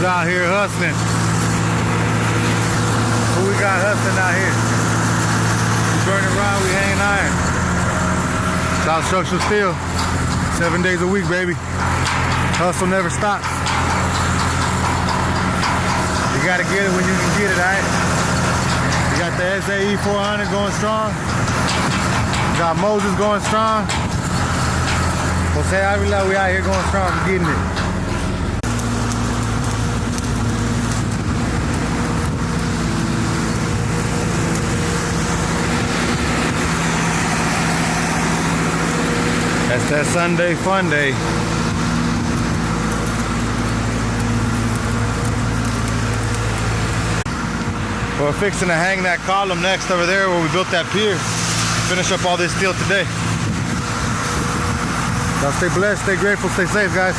Who's out here hustling? Who we got hustling out here? We burning rod, we hanging iron. South Structural Steel. 7 days a week, baby. Hustle never stops. You gotta get it when you can get it, alright? You got the SAE 400 going strong. You got Moses going strong. Jose Avila, we out here going strong, getting it. That's that Sunday Funday. We're fixing to hang that column next over there where we built that pier. Finish up all this steel today. Y'all stay blessed, stay grateful, stay safe, guys.